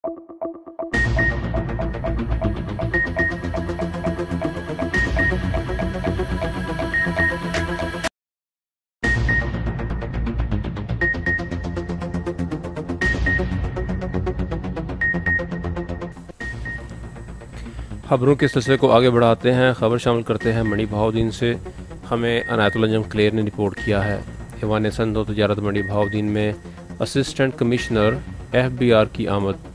خبروں کے سلسلے کو آگے بڑھاتے ہیں. خبر شامل کرتے ہیں منی بہاؤدین سے. ہمیں عنایت الانجم کلیئر نے رپورٹ کیا ہے. ایوان صنعت و تجارت منی بہاؤدین میں اسسٹنٹ کمشنر FBI کی آمد.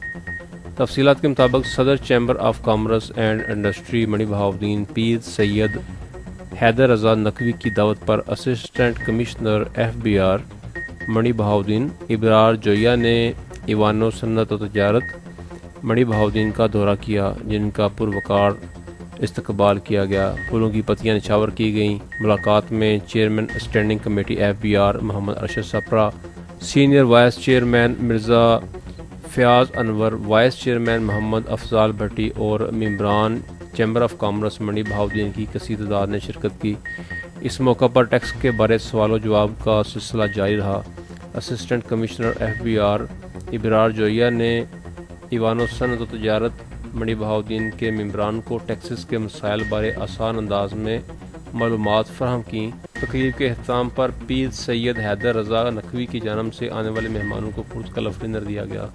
تفصیلات کے مطابق صدر chamber of commerce and industry Mandi Bahauddin Pir Syed Haider Raza Naqvi کی دعوت پر assistant commissioner FBI Mandi Bahauddin Abrar Joiya نے ایوان صنعت و تجارت منی بہاؤدین کا دورہ کیا، جن کا پروقار استقبال کیا گیا. پھولوں کی پتیاں نچھاور کی گئیں. ملاقات میں chairman standing committee FBI Muhammad Arshad Sipra, senior vice chairman Mirza Fayyaz Anwar, vice chairman Muhammad Afzal Bhatti اور ممبران chamber of commerce Mandi Bahauddin کی کثیر تعداد نے شرکت کی. اس موقع پر ٹیکس کے بارے سوال و جواب کا سلسلہ جاری رہا. اسسٹنٹ کمشنر FBI ابرار جویہ نے ایوان صنعت و تجارت منی بہاؤدین کے ممبران کو ٹیکسز کے مسائل بارے آسان انداز میں معلومات فراہم کیں. تقریب کے اختتام پر پیر سید حیدر رضا نقوی کی جانب سے آنے والے مہمانوں کو پرتکلف ڈنر دیا گیا.